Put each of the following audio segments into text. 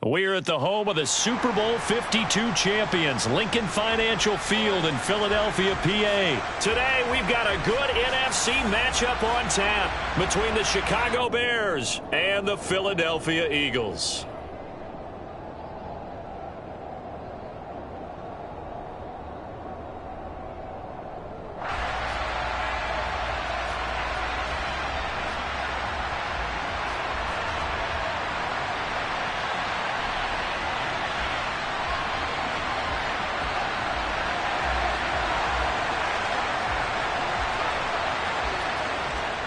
We're at the home of the Super Bowl 52 champions, Lincoln Financial Field in Philadelphia, PA. Today, we've got a good NFC matchup on tap between the Chicago Bears and the Philadelphia Eagles.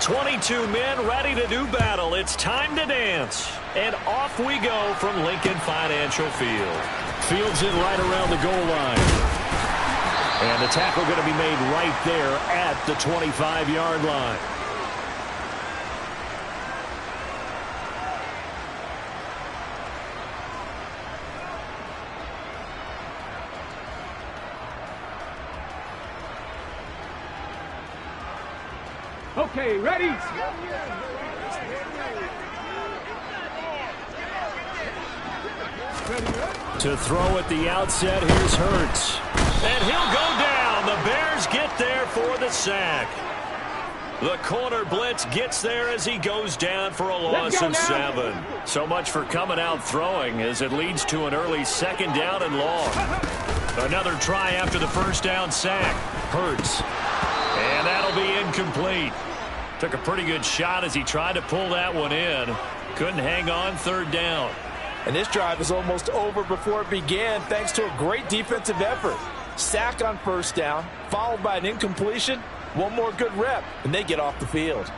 "22 men ready to do battle. It's time to dance." And off we go from Lincoln Financial Field. Fields it right around the goal line. And the tackle going to be made right there at the 25-yard line. Okay, ready? To throw at the outset, here's Hurts. And he'll go down. The Bears get there for the sack. The corner blitz gets there as he goes down for a loss of 7. So much for coming out throwing as it leads to an early second down and long. Another try after the first down sack. Hurts. And that'll be incomplete. Took a pretty good shot as he tried to pull that one in. Couldn't hang on third down. And this drive is almost over before it began thanks to a great defensive effort. Sack on first down, followed by an incompletion. One more good rep, and they get off the field.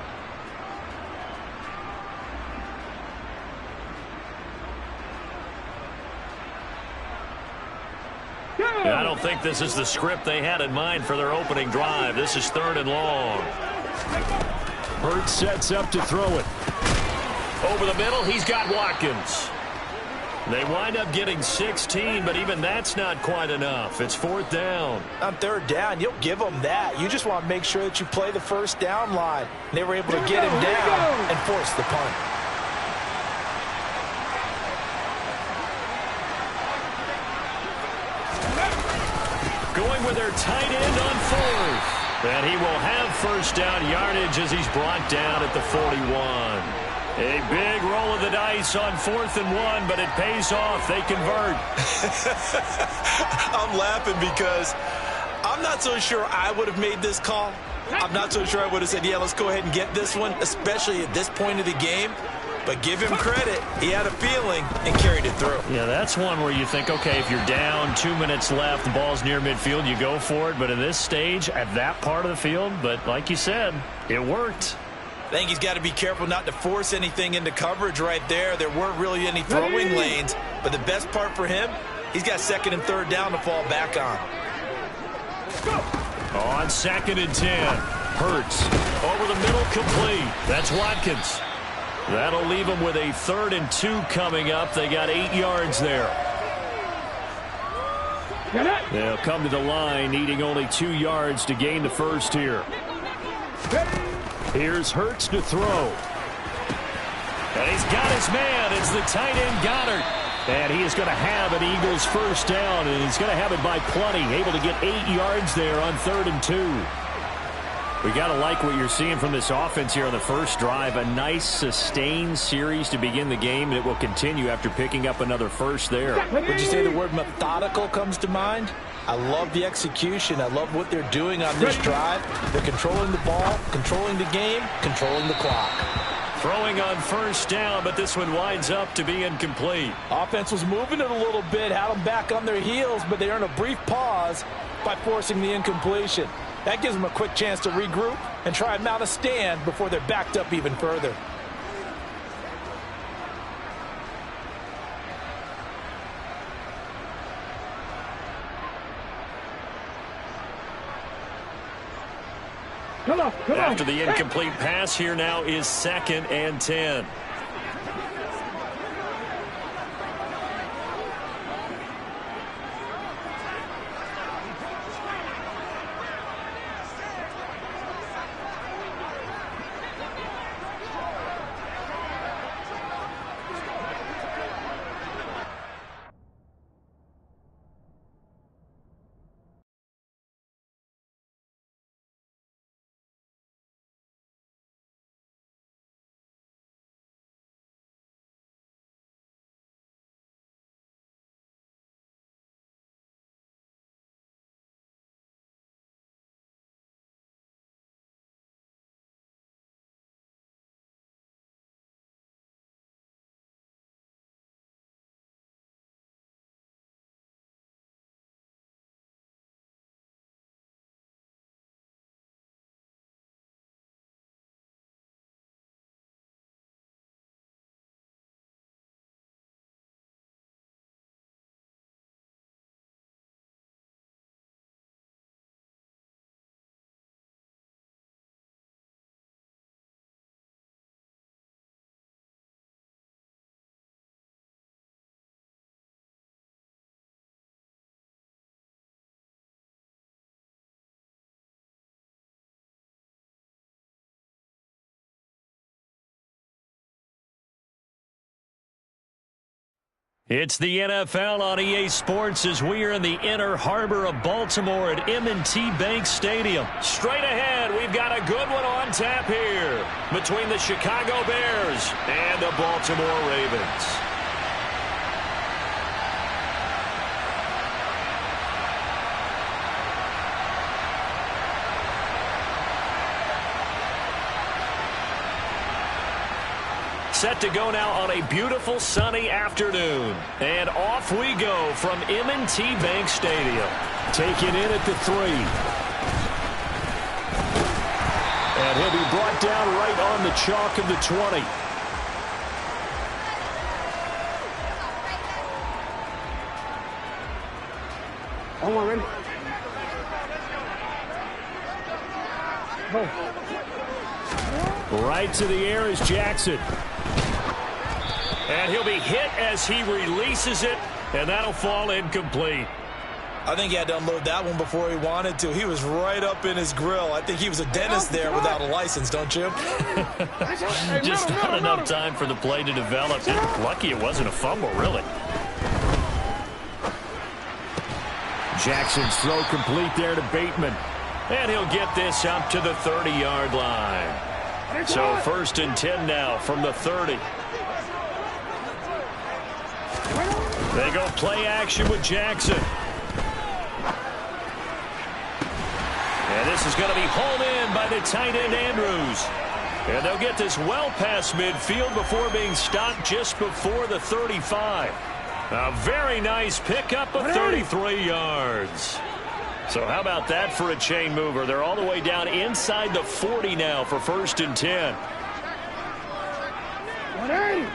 I don't think this is the script they had in mind for their opening drive. This is third and long. Hurts sets up to throw it. Over the middle, he's got Watkins. They wind up getting 16, but even that's not quite enough. It's fourth down. On third down, you'll give them that. You just want to make sure that you play the first down line. They were able to get him down and force the punt. Going with their tight end on fourth. And he will have first down yardage as he's brought down at the 41. A big roll of the dice on 4th and 1, but it pays off. They convert. I'm laughing because I'm not so sure I would have made this call. I'm not so sure I would have said, yeah, let's go ahead and get this one, especially at this point of the game. But give him credit. He had a feeling and carried it through. Yeah, that's one where you think, okay, if you're down, 2 minutes left, the ball's near midfield, you go for it. But in this stage, at that part of the field, but like you said, it worked. I think he's got to be careful not to force anything into coverage right there. There weren't really any throwing lanes. But the best part for him, he's got second and third down to fall back on. On 2nd and 10, Hurts. Over the middle, complete. That's Watkins. That'll leave them with a 3rd and 2 coming up. They got 8 yards there. They'll come to the line, needing only 2 yards to gain the first here. Here's Hurts to throw. And he's got his man. It's the tight end Goddard. And he is going to have an Eagles first down, and he's going to have it by plenty. Able to get 8 yards there on 3rd and 2. We got to like what you're seeing from this offense here on the first drive. A nice, sustained series to begin the game, and it will continue after picking up another first there. Would you say the word methodical comes to mind? I love the execution. I love what they're doing on this drive. They're controlling the ball, controlling the game, controlling the clock. Throwing on first down, but this one winds up to be incomplete. Offense was moving it a little bit, had them back on their heels, but they earn a brief pause by forcing the incompletion. That gives them a quick chance to regroup and try and mount a stand before they're backed up even further. Come on. After the incomplete pass, here now is 2nd and 10. It's the NFL on EA Sports as we are in the inner harbor of Baltimore at M&T Bank Stadium. Straight ahead, we've got a good one on tap here between the Chicago Bears and the Baltimore Ravens. Set to go now on a beautiful sunny afternoon. And off we go from M&T Bank Stadium. Taken in at the 3. And he'll be brought down right on the chalk of the 20. Hold on, ready? Right to the air is Jackson. And he'll be hit as he releases it, and that'll fall incomplete. I think he had to unload that one before he wanted to. He was right up in his grill. I think he was a dentist there without a license, don't you? Just not enough time for the play to develop. Lucky it wasn't a fumble, really. Jackson's throw complete there to Bateman. And he'll get this up to the 30-yard line. So 1st and 10 now from the 30. They go play action with Jackson. And this is going to be hauled in by the tight end Andrews. And they'll get this well past midfield before being stopped just before the 35. A very nice pickup of 33 yards. So how about that for a chain mover? They're all the way down inside the 40 now for 1st and 10. 180.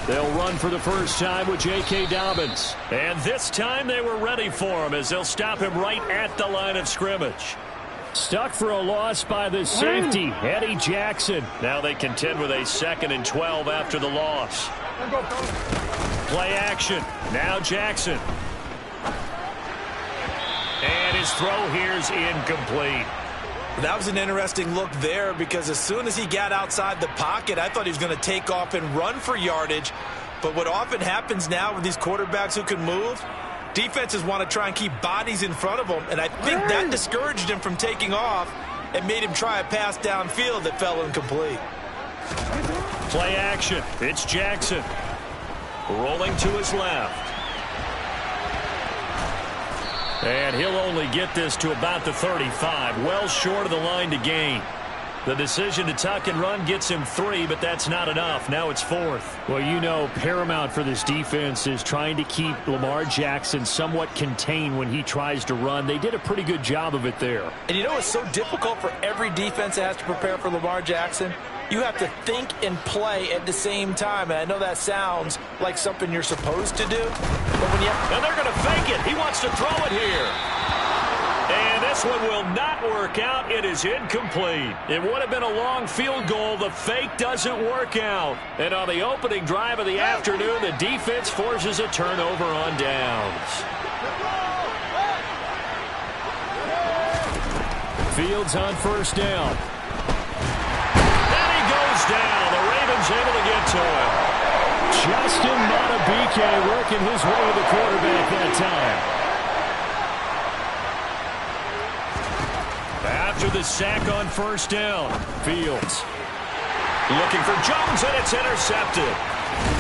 They'll run for the first time with J.K. Dobbins. And this time they were ready for him as they'll stop him right at the line of scrimmage. Stuck for a loss by the safety, Eddie Jackson. Now they contend with a 2nd and 12 after the loss. Play action. Now Jackson. And his throw here's incomplete. That was an interesting look there because as soon as he got outside the pocket, I thought he was going to take off and run for yardage. But what often happens now with these quarterbacks who can move, defenses want to try and keep bodies in front of them. And I think that discouraged him from taking off and made him try a pass downfield that fell incomplete. Play action. It's Jackson. Rolling to his left. And he'll only get this to about the 35, well short of the line to gain. The decision to tuck and run gets him 3, but that's not enough. Now it's 4th. Well, you know, paramount for this defense is trying to keep Lamar Jackson somewhat contained when he tries to run. They did a pretty good job of it there. And you know it's so difficult for every defense that has to prepare for Lamar Jackson? You have to think and play at the same time. And I know that sounds like something you're supposed to do. But when you have... And they're going to fake it. He wants to throw it here. And this one will not work out. It is incomplete. It would have been a long field goal. The fake doesn't work out. And on the opening drive of the afternoon, the defense forces a turnover on downs. Fields on 1st down. Down. The Ravens able to get to him. Justin Madubuike working his way to the quarterback that time. After the sack on 1st down, Fields looking for Jones, and it's intercepted.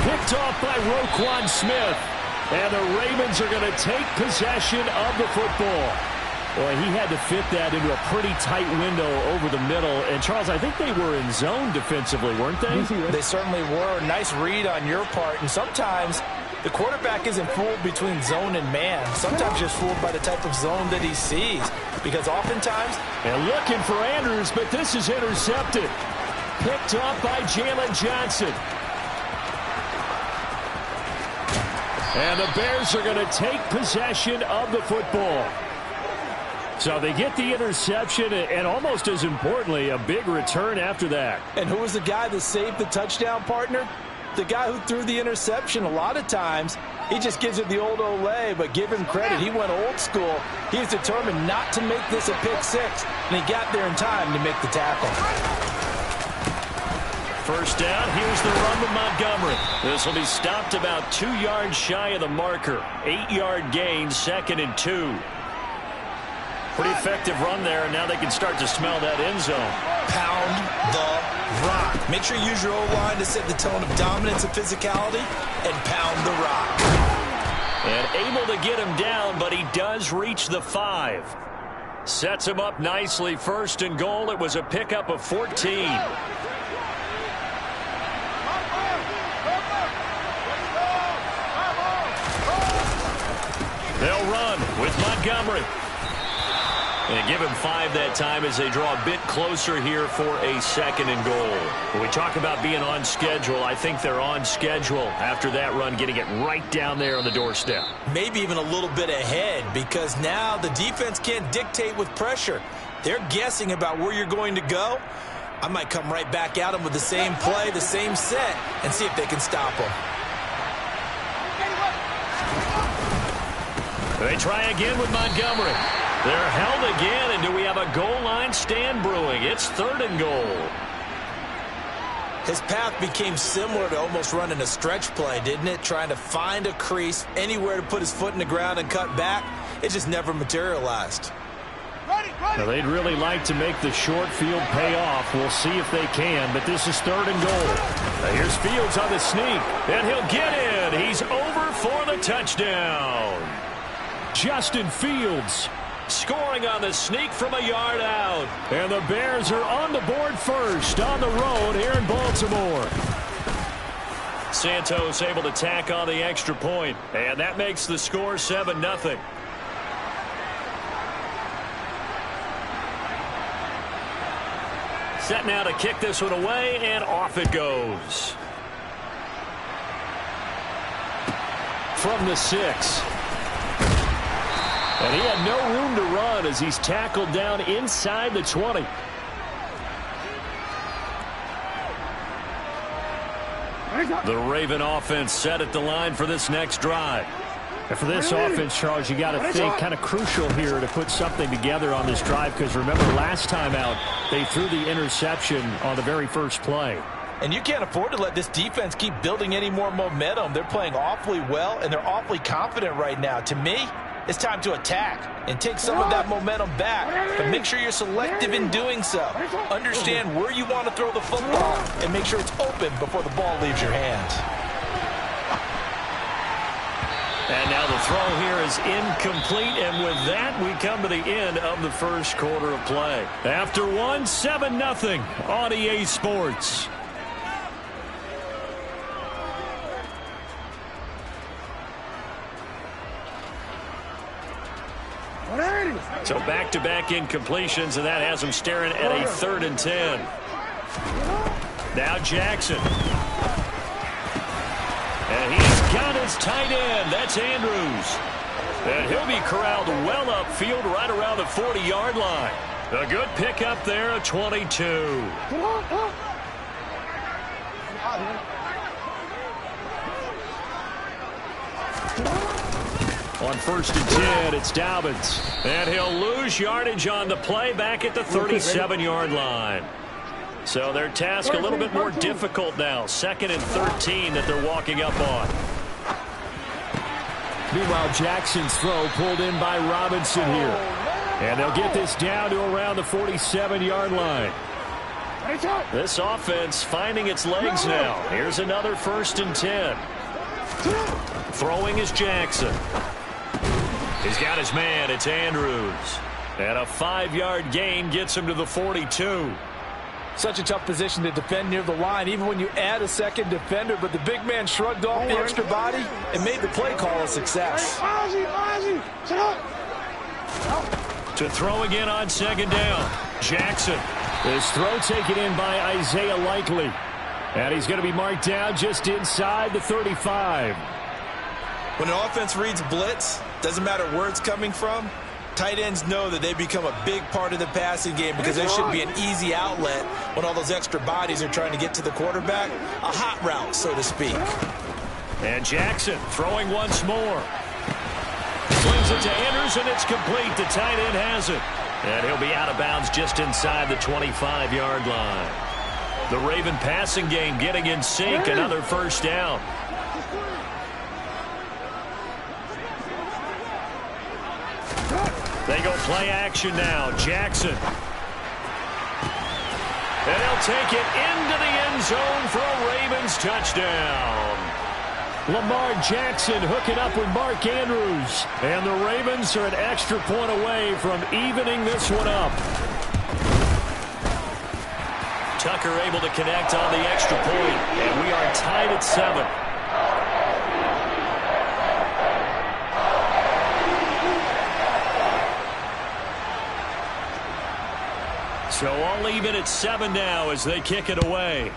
Picked off by Roquan Smith. And the Ravens are going to take possession of the football. Boy, he had to fit that into a pretty tight window over the middle. And, Charles, I think they were in zone defensively, weren't they? They certainly were. Nice read on your part. And sometimes the quarterback isn't fooled between zone and man. Sometimes just fooled by the type of zone that he sees. Because oftentimes... And looking for Andrews, but this is intercepted. Picked off by Jalen Johnson. And the Bears are going to take possession of the football. So they get the interception, and almost as importantly, a big return after that. And who was the guy that saved the touchdown, partner? The guy who threw the interception. A lot of times, he just gives it the old Olay, but give him credit. He went old school. He was determined not to make this a pick 6, and he got there in time to make the tackle. first down. Here's the run with Montgomery. This will be stopped about 2 yards shy of the marker. 8-yard gain, 2nd and 2. Pretty effective run there, and now they can start to smell that end zone. Pound the rock. Make sure you use your O-line to set the tone of dominance and physicality, and pound the rock. And able to get him down, but he does reach the 5. Sets him up nicely. 1st and goal. It was a pickup of 14. They'll run with Montgomery. And give him 5 that time as they draw a bit closer here for a 2nd and goal. When we talk about being on schedule, I think they're on schedule after that run, getting it right down there on the doorstep. Maybe even a little bit ahead, because now the defense can't dictate with pressure. They're guessing about where you're going to go. I might come right back at them with the same play, the same set, and see if they can stop them. They try again with Montgomery. They're held again, and do we have a goal line stand brewing? It's 3rd and goal. His path became similar to almost running a stretch play, didn't it? Trying to find a crease, anywhere to put his foot in the ground and cut back. It just never materialized. Now, they'd really like to make the short field pay off. We'll see if they can, but this is 3rd and goal. Now, here's Fields on the sneak, and he'll get in. He's over for the touchdown. Justin Fields scoring on the sneak from a yard out. And the Bears are on the board first on the road here in Baltimore. Santos able to tack on the extra point, and that makes the score 7-0. Set now to kick this one away, and off it goes. From the 6. And he had no room to run as he's tackled down inside the 20. The Raven offense set at the line for this next drive. And for this offense, Charles, you got to think kind of crucial here to put something together on this drive, because remember last time out they threw the interception on the very first play. And you can't afford to let this defense keep building any more momentum. They're playing awfully well, and they're awfully confident right now. To me, it's time to attack and take some of that momentum back, but make sure you're selective in doing so. Understand where you want to throw the football and make sure it's open before the ball leaves your hands. And now the throw here is incomplete, and with that we come to the end of the first quarter of play. After 7-0 on EA Sports. So back-to-back incompletions, and that has him staring at a 3rd and 10. Now Jackson. And he's got his tight end. That's Andrews. And he'll be corralled well upfield right around the 40-yard line. A good pickup there at 22. On 1st and 10, it's Dobbins. And he'll lose yardage on the play back at the 37-yard line. So their task a little bit more difficult now. 2nd and 13 that they're walking up on. Meanwhile, Jackson's throw pulled in by Robinson here. And they'll get this down to around the 47-yard line. This offense finding its legs now. Here's another 1st and 10. Throwing is Jackson. He's got his man. It's Andrews. And a 5-yard gain gets him to the 42. Such a tough position to defend near the line, even when you add a second defender. But the big man shrugged off the extra body and made the play call a success. To throw again on 2nd down. Jackson. This throw taken in by Isaiah Likely. And he's going to be marked down just inside the 35. When an offense reads blitz, doesn't matter where it's coming from, tight ends know that they become a big part of the passing game, because there should be an easy outlet when all those extra bodies are trying to get to the quarterback. A hot route, so to speak. And Jackson throwing once more. Slings it to Andrews, and it's complete. The tight end has it. And he'll be out of bounds just inside the 25-yard line. The Raven passing game getting in sync. Another first down. They go play action now. Jackson. And he'll take it into the end zone for a Ravens touchdown. Lamar Jackson hooking up with Mark Andrews. And the Ravens are an extra point away from evening this one up. Tucker able to connect on the extra point, and we are tied at 7. So all even at 7 now as they kick it away.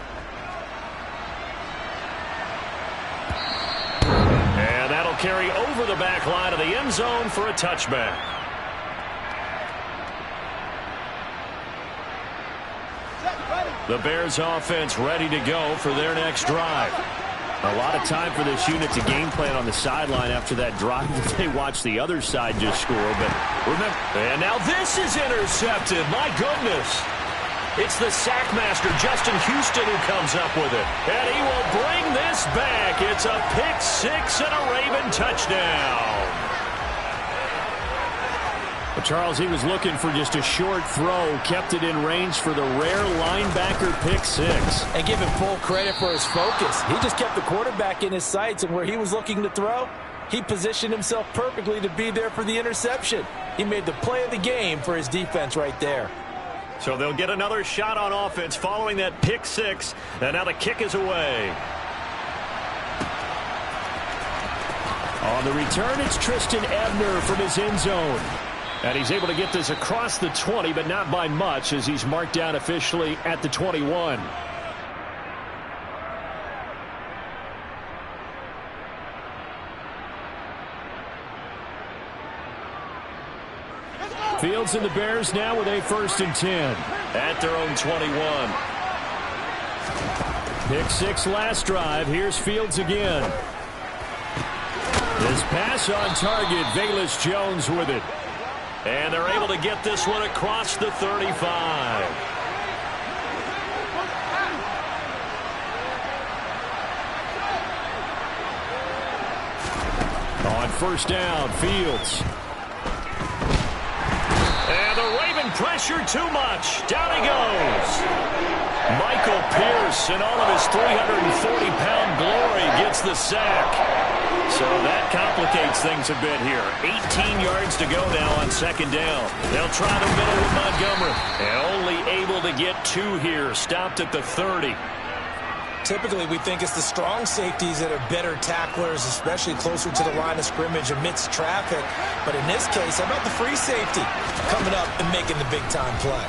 And that'll carry over the back line of the end zone for a touchback. The Bears offense ready to go for their next drive. A lot of time for this unit to game plan on the sideline after that drive that they watched the other side just score. But remember, and now this is intercepted. My goodness. It's the sack master, Justin Houston, who comes up with it. And he will bring this back. It's a pick-6 and a Raven touchdown. Well, Charles, he was looking for just a short throw, kept it in range for the rare linebacker pick-6. And give him full credit for his focus. He just kept the quarterback in his sights, and where he was looking to throw, he positioned himself perfectly to be there for the interception. He made the play of the game for his defense right there. So they'll get another shot on offense following that pick-6, and now the kick is away. On the return, it's Tristan Ebner from his end zone. And he's able to get this across the 20, but not by much, as he's marked down officially at the 21. Fields and the Bears now with a 1st and 10 at their own 21. Pick-6 last drive. Here's Fields again. This pass on target. Velus Jones with it. And they're able to get this one across the 35. On 1st down, Fields. And the Raven pressure too much. Down he goes. Michael Pierce, in all of his 340-pound glory, gets the sack. So that complicates things a bit here. 18 yards to go now on 2nd down. They'll try the middle with Montgomery. And only able to get 2 here. Stopped at the 30. Typically, we think it's the strong safeties that are better tacklers, especially closer to the line of scrimmage amidst traffic. But in this case, how about the free safety coming up and making the big-time play?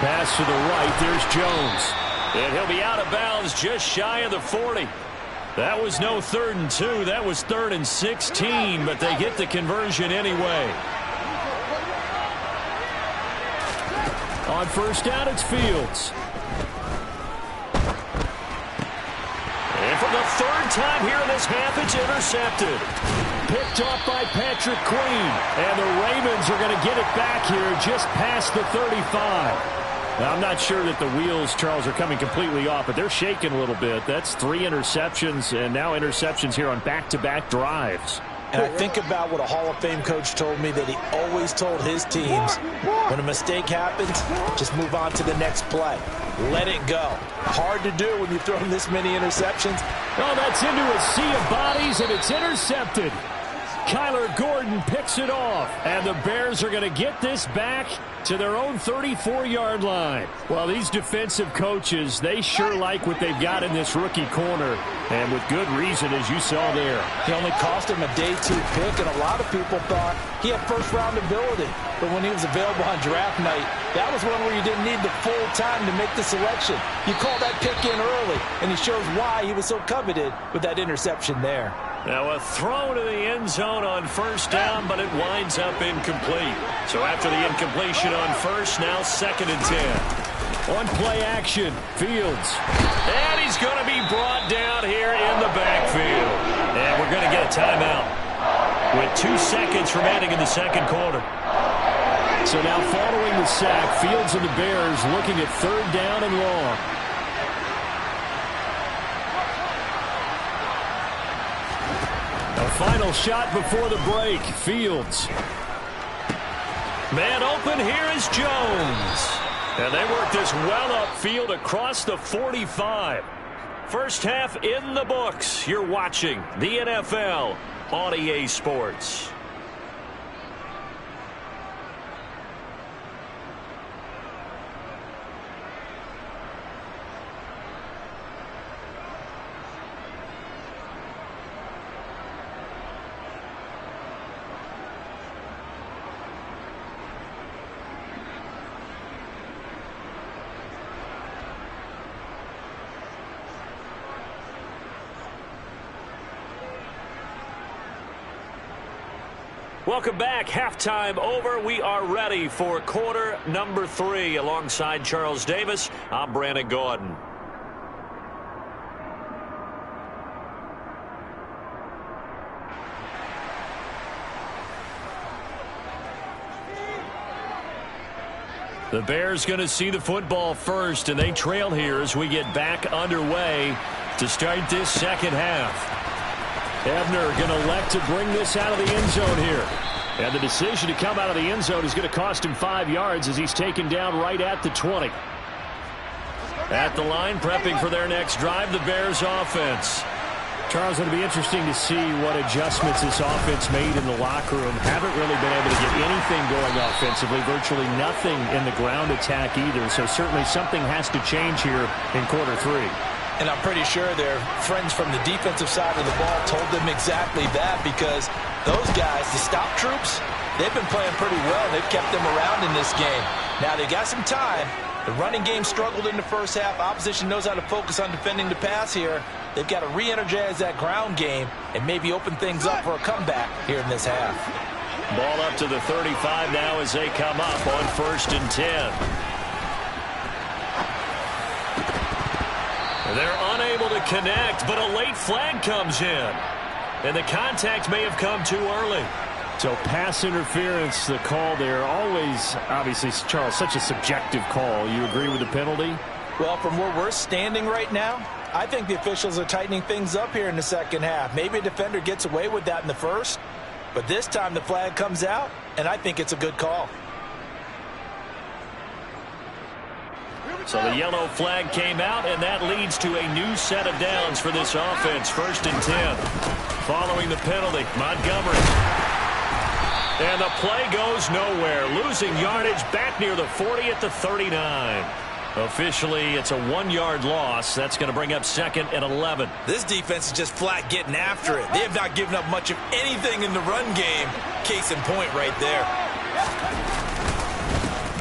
Pass to the right. There's Jones. And he'll be out of bounds just shy of the 40. That was no 3rd and 2. That was 3rd and 16, but they get the conversion anyway. On 1st down, it's Fields. And for the 3rd time here in this half, it's intercepted. Picked off by Patrick Queen. And the Ravens are going to get it back here just past the 35. Now, I'm not sure that the wheels, Charles, are coming completely off, but they're shaking a little bit. That's 3 interceptions, and now interceptions here on back-to-back drives. And I think about what a Hall of Fame coach told me that he always told his teams, when a mistake happens, just move on to the next play. Let it go. Hard to do when you've thrown this many interceptions. Oh, that's into a sea of bodies, and it's intercepted. Kyler Gordon picks it off, and the Bears are going to get this back to their own 34-yard line. Well, these defensive coaches, they sure like what they've got in this rookie corner, and with good reason, as you saw there. He only cost him a day 2 pick, and a lot of people thought he had first-round ability. But when he was available on draft night, that was one where you didn't need the full time to make the selection. You call that pick in early, and he shows why he was so coveted with that interception there. Now a throw to the end zone on 1st down, but it winds up incomplete. So after the incompletion on 1st, now 2nd and 10. On play action, Fields. And he's going to be brought down here in the backfield. And we're going to get a timeout with 2 seconds remaining in the 2nd quarter. So now following the sack, Fields and the Bears looking at 3rd down and long. A final shot before the break. Fields. Man open, here is Jones. And they work this well upfield across the 45. First half in the books. You're watching the NFL on EA Sports. Welcome back. Halftime over. We are ready for quarter number 3. Alongside Charles Davis, I'm Brandon Gordon. The Bears going to see the football first, and they trail here as we get back underway to start this second half. Ebner going to elect to bring this out of the end zone here. And the decision to come out of the end zone is going to cost him 5 yards as he's taken down right at the 20. At the line, prepping for their next drive, the Bears offense. Charles, it'll be interesting to see what adjustments this offense made in the locker room. Haven't really been able to get anything going offensively, virtually nothing in the ground attack either. So certainly something has to change here in quarter 3. And I'm pretty sure their friends from the defensive side of the ball told them exactly that, because those guys, the stop troops, they've been playing pretty well. They've kept them around in this game. Now they got some time. The running game struggled in the first half. Opposition knows how to focus on defending the pass here. They've got to re-energize that ground game and maybe open things up for a comeback here in this half. Ball up to the 35 now as they come up on 1st and 10. They're unable to connect, but a late flag comes in. And the contact may have come too early. So pass interference, the call there. Always, obviously, Charles, such a subjective call. You agree with the penalty? Well, from where we're standing right now, I think the officials are tightening things up here in the second half. Maybe a defender gets away with that in the first, but this time the flag comes out, and I think it's a good call. So the yellow flag came out, and that leads to a new set of downs for this offense. 1st and 10. Following the penalty, Montgomery. And the play goes nowhere. Losing yardage back near the 40 at the 39. Officially, it's a 1-yard loss. That's going to bring up 2nd and 11. This defense is just flat getting after it. They have not given up much of anything in the run game. Case in point right there.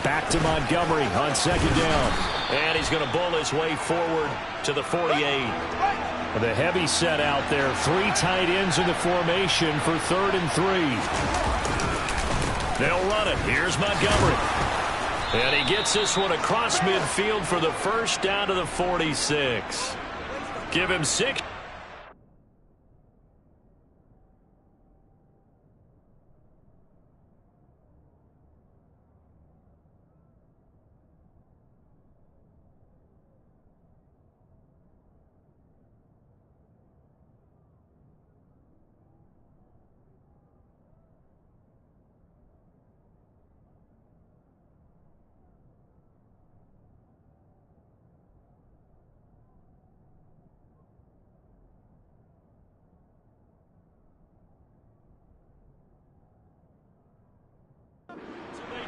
Back to Montgomery on 2nd down. And he's going to bull his way forward to the 48. The heavy set out there. 3 tight ends in the formation for 3rd and 3. They'll run it. Here's Montgomery. And he gets this one across midfield for the first down to the 46. Give him 6.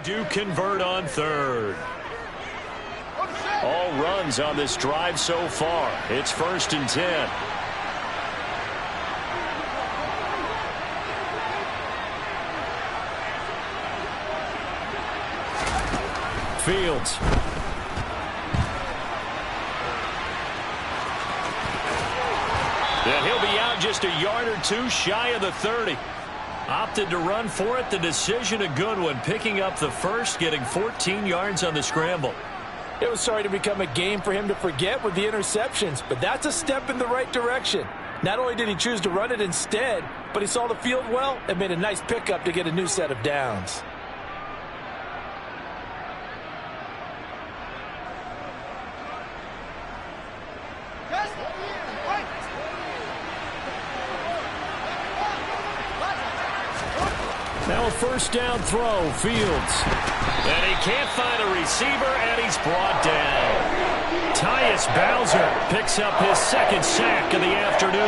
Do convert on 3rd. All runs on this drive so far. It's 1st and 10. Fields. And he'll be out just a yard or 2 shy of the 30. Opted to run for it. The decision a good one. Picking up the first, getting 14 yards on the scramble. It was starting to become a game for him to forget with the interceptions, but that's a step in the right direction. Not only did he choose to run it instead, but he saw the field well and made a nice pickup to get a new set of downs. Now a first down throw, Fields. And he can't find a receiver, and he's brought down. Tyus Bowser picks up his second sack of the afternoon.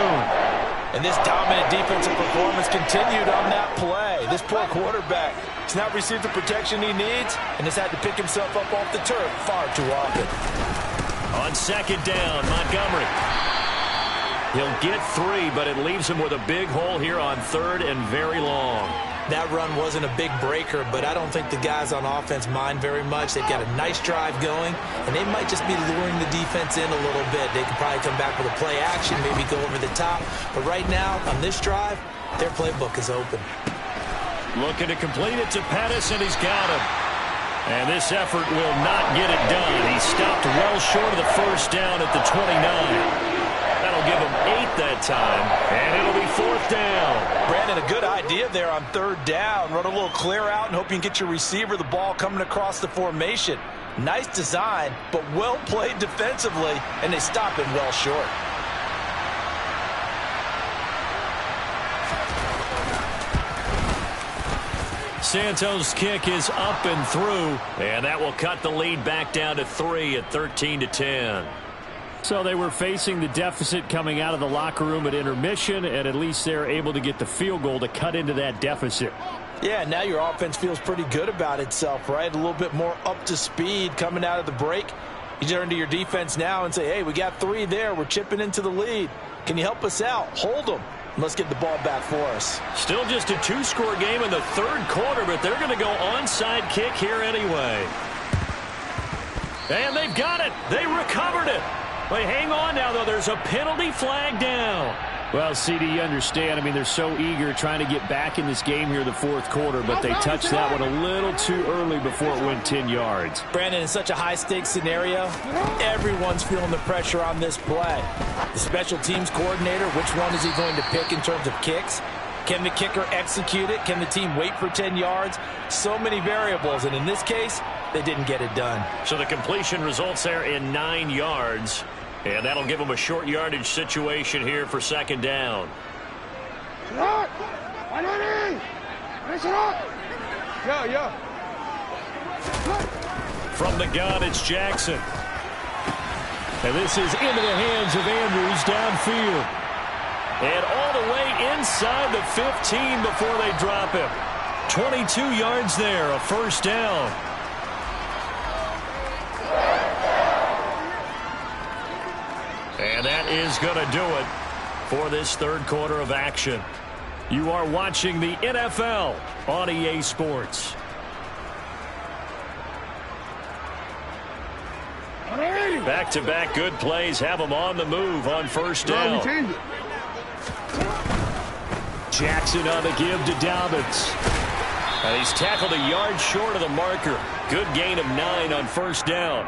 And this dominant defensive performance continued on that play. This poor quarterback has not received the protection he needs and has had to pick himself up off the turf far too often. On second down, Montgomery. He'll get 3, but it leaves him with a big hole here on third and very long. That run wasn't a big breaker, but I don't think the guys on offense mind very much. They've got a nice drive going, and they might just be luring the defense in a little bit. They could probably come back with a play action, maybe go over the top. But right now, on this drive, their playbook is open. Looking to complete it to Pettis, and he's got him. And this effort will not get it done. He stopped well short of the first down at the 29. That'll give him 8 that time, and it'll be 4th down. Brandon, a good idea there on third down. Run a little clear out and hope you can get your receiver the ball coming across the formation. Nice design, but well played defensively, and they stop him well short. Santos' kick is up and through, and that will cut the lead back down to 3 at 13-10. So they were facing the deficit coming out of the locker room at intermission, and at least they're able to get the field goal to cut into that deficit. Yeah, now your offense feels pretty good about itself, right? A little bit more up to speed coming out of the break. You turn to your defense now and say, hey, we got 3 there. We're chipping into the lead. Can you help us out? Hold them. Let's get the ball back for us. Still just a 2-score game in the third quarter, but they're going to go onside kick here anyway. And they've got it. They recovered it. Wait, hang on now, though. There's a penalty flag down. Well, CD, you understand. I mean, they're so eager trying to get back in this game here in the fourth quarter, but they touched that one a little too early before it went 10 yards. Brandon, in such a high-stakes scenario, everyone's feeling the pressure on this play. The special teams coordinator, which one is he going to pick in terms of kicks? Can the kicker execute it? Can the team wait for 10 yards? So many variables, and in this case, they didn't get it done. So the completion results there in 9 yards. And that'll give them a short yardage situation here for second down. From the gun, it's Jackson. And this is into the hands of Andrews downfield. And all the way inside the 15 before they drop him. 22 yards there, a first down. And that is going to do it for this third quarter of action. You are watching the NFL on EA Sports. Back-to-back good plays have them on the move on first down. Jackson on the give to Dobbins. And he's tackled a yard short of the marker. Good gain of 9 on first down.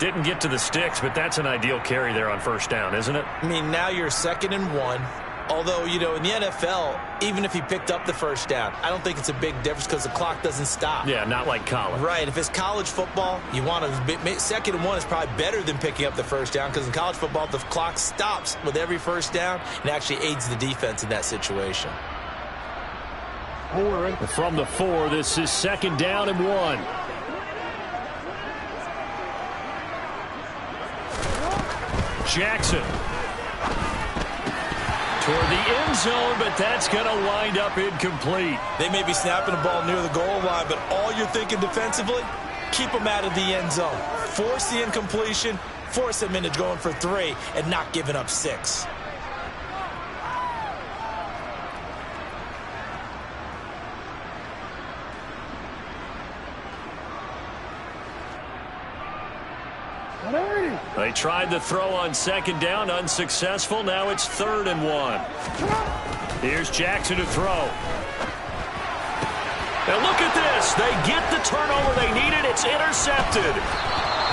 Didn't get to the sticks, but that's an ideal carry there on first down, isn't it? I mean, now you're 2nd and 1. Although, you know, in the NFL, even if he picked up the first down, I don't think it's a big difference because the clock doesn't stop. Yeah, not like college. Right. If it's college football, you want to 2nd and 1 is probably better than picking up the first down because in college football, the clock stops with every first down and actually aids the defense in that situation. From the 4, this is 2nd down and 1. Jackson toward the end zone, but that's going to wind up incomplete. They may be snapping the ball near the goal line, but all you're thinking defensively, keep them out of the end zone. Force the incompletion, force them into going for 3, and not giving up 6. They tried the throw on 2nd down, unsuccessful. Now it's 3rd and 1. Here's Jackson to throw. Now look at this. They get the turnover they needed. It's intercepted.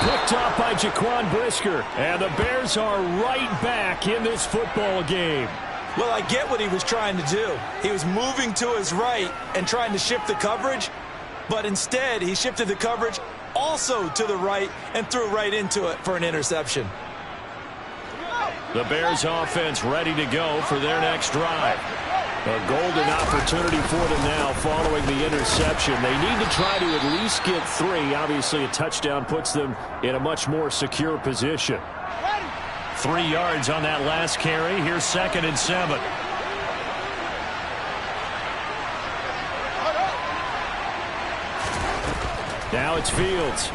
Picked up by Jaquan Brisker. And the Bears are right back in this football game. Well, I get what he was trying to do. He was moving to his right and trying to shift the coverage. But instead, he shifted the coverage also to the right and threw right into it for an interception. The Bears offense ready to go for their next drive. A golden opportunity for them now following the interception. They need to try to at least get 3. Obviously, a touchdown puts them in a much more secure position. 3 yards on that last carry. Here's 2nd and 7. Now it's Fields.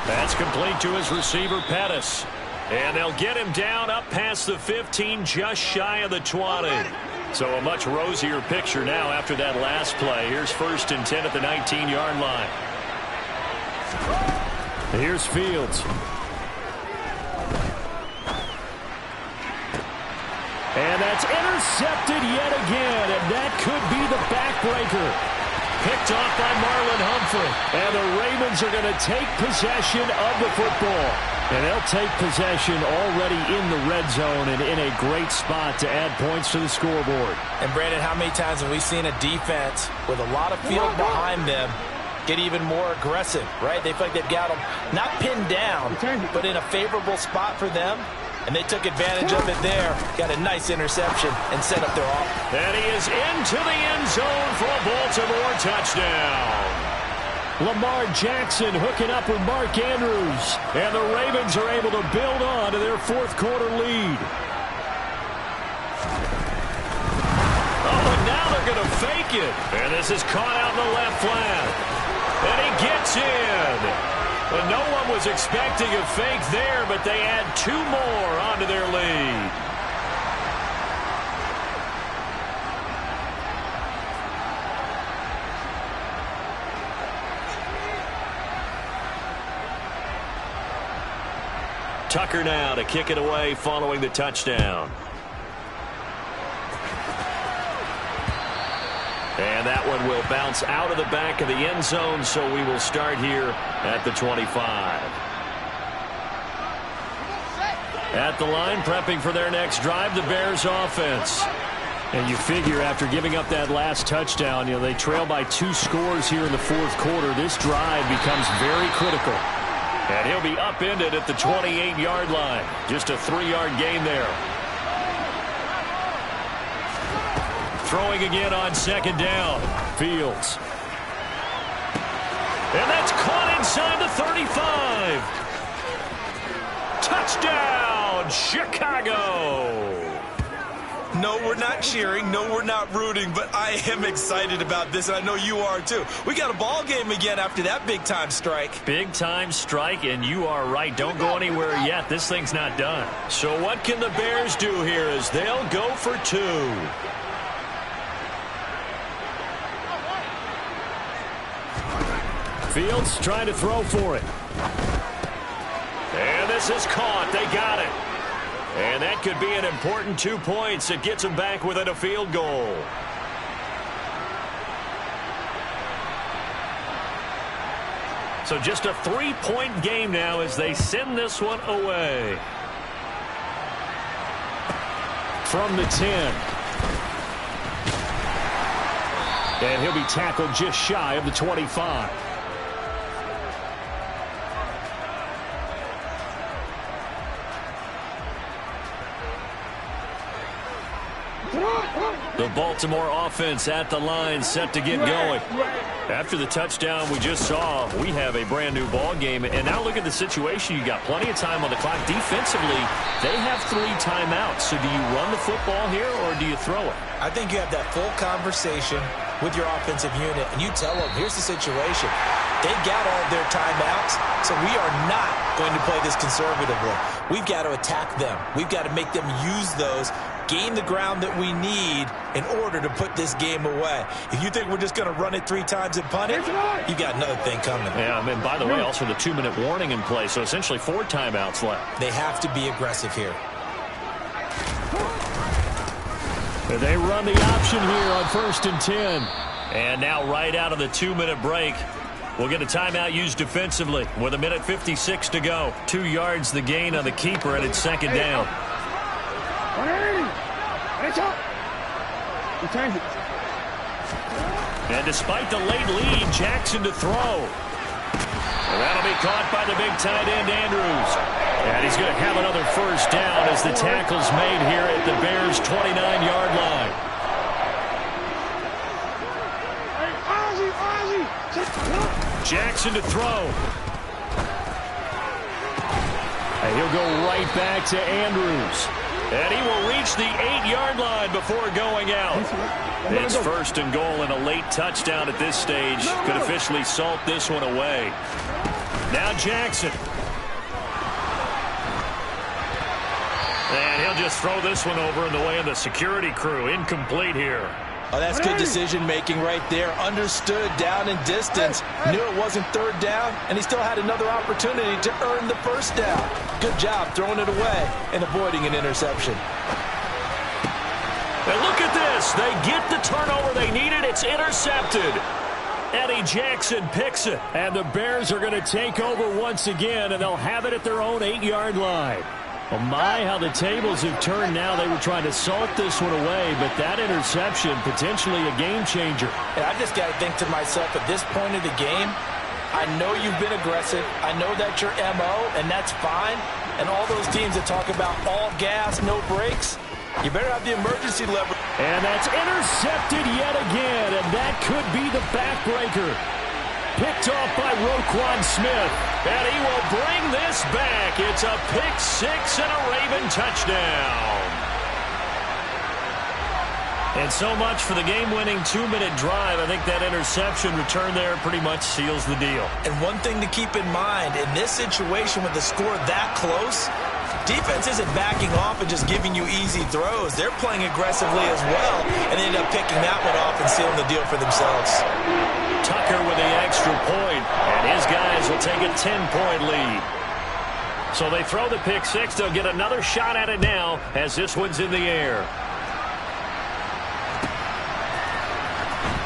That's complete to his receiver, Pettis. And they'll get him down up past the 15, just shy of the 20. So a much rosier picture now after that last play. Here's 1st and 10 at the 19-yard line. Here's Fields. And that's intercepted yet again, and that could be the backbreaker. Picked off by Marlon Humphrey. And the Ravens are going to take possession of the football. And they'll take possession already in the red zone and in a great spot to add points to the scoreboard. And, Brandon, how many times have we seen a defense with a lot of field behind them get even more aggressive, right? They feel like they've got them not pinned down, but in a favorable spot for them. And they took advantage of it there. Got a nice interception and set up their offense. And he is into the end zone for a Baltimore touchdown. Lamar Jackson hooking up with Mark Andrews. And the Ravens are able to build on to their 4th quarter lead. Oh, and now they're going to fake it. And this is caught out in the left flat. And he gets in. But no one was expecting a fake there, but they add 2 more onto their lead. Tucker now to kick it away following the touchdown. And that one will bounce out of the back of the end zone, so we will start here at the 25. At the line, prepping for their next drive, the Bears offense. And you figure after giving up that last touchdown, they trail by 2 scores here in the 4th quarter. This drive becomes very critical. And he'll be upended at the 28-yard line. Just a 3-yard gain there. Throwing again on 2nd down. Fields. And that's caught inside the 35. Touchdown, Chicago. No, we're not cheering. No, we're not rooting. But I am excited about this, and I know you are too. We got a ball game again after that big-time strike. Big-time strike, and you are right. Don't go anywhere yet. This thing's not done. So what can the Bears do here as they'll go for 2? Fields trying to throw for it. And this is caught. They got it. And that could be an important 2 points. It gets them back within a field goal. So just a 3-point game now as they send this one away. From the 10. And he'll be tackled just shy of the 25. The Baltimore offense at the line, set to get going. After the touchdown we just saw, we have a brand new ball game. And now look at the situation. You got plenty of time on the clock. Defensively, they have 3 timeouts. So do you run the football here or do you throw it? I think you have that full conversation with your offensive unit, and you tell them, here's the situation. They've got all of their timeouts, so we are not going to play this conservatively. We've got to attack them. We've got to make them use those, gain the ground that we need in order to put this game away. If you think we're just going to run it 3 times and punt it, you got another thing coming. Yeah, and by the way, also the 2-minute warning in play, so essentially 4 timeouts left. They have to be aggressive here. And they run the option here on 1st and 10. And now right out of the 2-minute break, we'll get a timeout used defensively with 1:56 to go. 2 yards the gain on the keeper, and it's 2nd down. And despite the late lead, Jackson to throw. And that'll be caught by the big tight end, Andrews. And he's going to have another first down as the tackle's made here at the Bears' 29-yard line. Jackson to throw. And he'll go right back to Andrews. And he will reach the 8-yard line before going out. It's first and goal, and a late touchdown at this stage could officially salt this one away. Now Jackson. And he'll just throw this one over in the way of the security crew. Incomplete here. Oh, that's good decision-making right there. Understood down and distance. Knew it wasn't third down, and he still had another opportunity to earn the first down. Good job throwing it away and avoiding an interception. And look at this. They get the turnover they needed. It's intercepted. Eddie Jackson picks it. And the Bears are going to take over once again, and they'll have it at their own 8-yard line. Oh my, how the tables have turned now. They were trying to salt this one away, but that interception, potentially a game changer. And I just got to think to myself, at this point of the game, I know you've been aggressive. I know that's your MO, and that's fine. And all those teams that talk about all gas, no brakes, you better have the emergency lever. And that's intercepted yet again, and that could be the backbreaker. Picked off by Roquan Smith, and he will bring this back. It's a pick six and a Raven touchdown. And so much for the game-winning 2-minute drive. I think that interception return there pretty much seals the deal. And one thing to keep in mind, in this situation with the score that close, defense isn't backing off and just giving you easy throws. They're playing aggressively as well, and they end up picking that one off and sealing the deal for themselves. Tucker with the extra point, and his guys will take a 10-point lead. So they throw the pick six. They'll get another shot at it now as this one's in the air.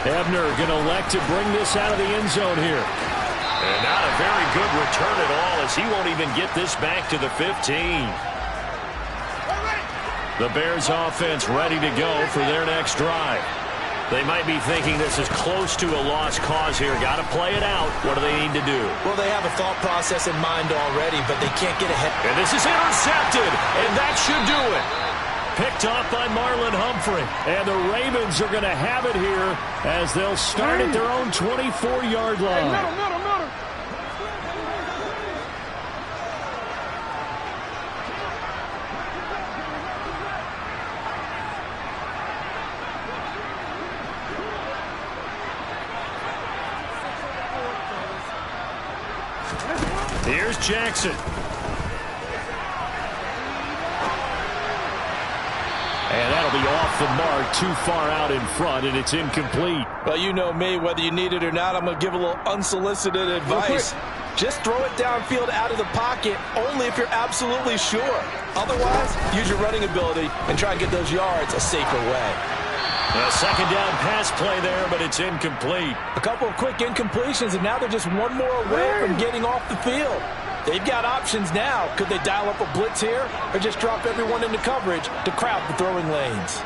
Ebner going to elect to bring this out of the end zone here. And not a very good return at all, as he won't even get this back to the 15. The Bears offense ready to go for their next drive. They might be thinking this is close to a lost cause here. Got to play it out. What do they need to do? Well, they have a thought process in mind already, but they can't get ahead. And this is intercepted, and that should do it. Picked off by Marlon Humphrey. And the Ravens are going to have it here as they'll start at their own 24-yard line. Here's Jackson. And that'll be off the mark, too far out in front, and it's incomplete. Well, you know me, whether you need it or not, I'm going to give a little unsolicited advice. Just throw it downfield out of the pocket, only if you're absolutely sure. Otherwise, use your running ability and try and get those yards a safer way. A second down pass play there, but it's incomplete. A couple of quick incompletions, and now they're just one more away from getting off the field. They've got options now. Could they dial up a blitz here or just drop everyone into coverage to crowd the throwing lanes?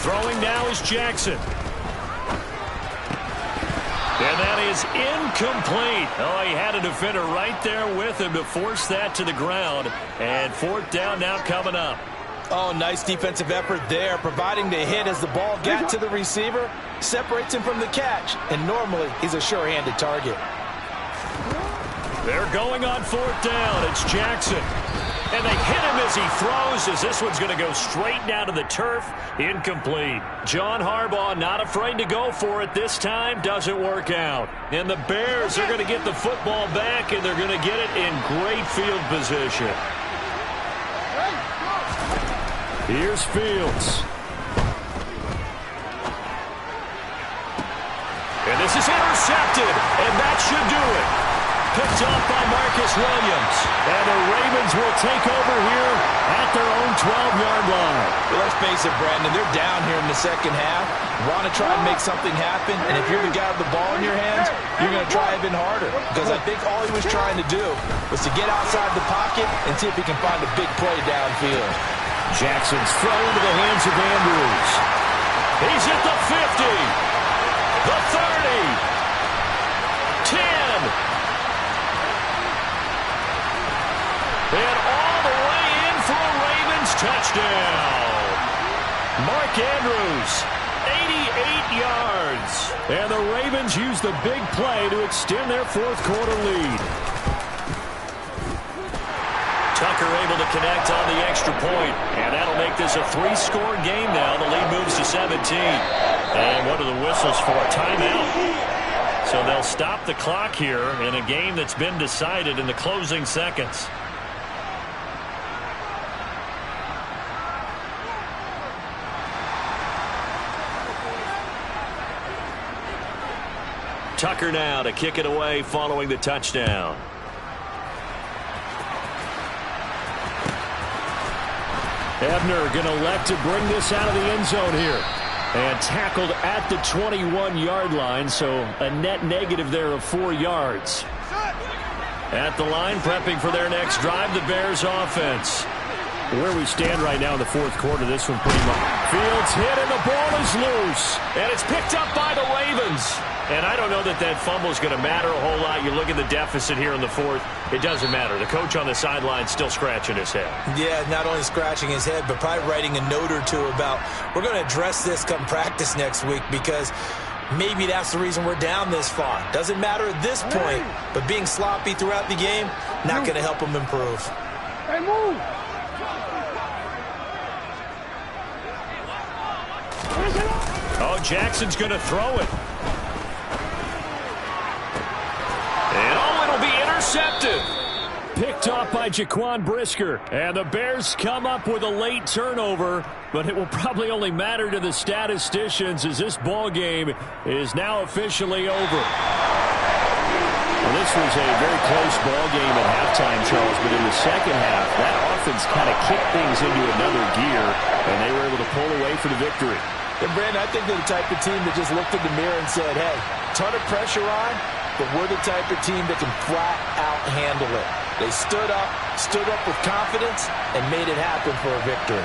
Throwing now is Jackson. And that is incomplete. Oh, he had a defender right there with him to force that to the ground. And fourth down now coming up. Oh, nice defensive effort there, providing the hit as the ball got to the receiver, separates him from the catch, and normally he's a sure-handed target. They're going on fourth down. It's Jackson. And they hit him as he throws, as this one's going to go straight down to the turf. Incomplete. John Harbaugh not afraid to go for it this time. Doesn't work out. And the Bears are going to get the football back, and they're going to get it in great field position. Here's Fields. And this is intercepted, and that should do it. Picked off by Marcus Williams. And the Ravens will take over here at their own 12-yard line. Well, let's face it, Brandon, they're down here in the second half. Want to try and make something happen, and if you're the guy with the ball in your hands, you're going to try even harder. Because I think all he was trying to do was to get outside the pocket and see if he can find a big play downfield. Jackson's throw into the hands of Andrews. He's at the 50, the 30, touchdown. Mark Andrews, 88 yards. And the Ravens use the big play to extend their fourth quarter lead. Tucker able to connect on the extra point. And that'll make this a 3-score game now. The lead moves to 17. And what are the whistles for? A timeout. So they'll stop the clock here in a game that's been decided in the closing seconds. Tucker now to kick it away following the touchdown. Ebner going to elect to bring this out of the end zone here. And tackled at the 21-yard line, so a net negative there of 4 yards. At the line, prepping for their next drive, the Bears offense. Where we stand right now in the fourth quarter, this one pretty much. Fields hit and the ball is loose. And it's picked up by the Ravens. And I don't know that that fumble is going to matter a whole lot. You look at the deficit here in the fourth, it doesn't matter. The coach on the sideline still scratching his head. Yeah, not only scratching his head, but probably writing a note or two about, we're going to address this come practice next week because maybe that's the reason we're down this far. Doesn't matter at this point, but being sloppy throughout the game, not going to help him improve. Hey, move! Oh, Jackson's going to throw it. And oh, it'll be intercepted. Picked off by Jaquan Brisker. And the Bears come up with a late turnover, but it will probably only matter to the statisticians as this ball game is now officially over. Well, this was a very close ball game at halftime, Charles, but in the second half, that offense kind of kicked things into another gear, and they were able to pull away for the victory. And Brandon, I think they're the type of team that just looked in the mirror and said, hey, ton of pressure on, but we're the type of team that can flat out handle it. They stood up with confidence, and made it happen for a victory.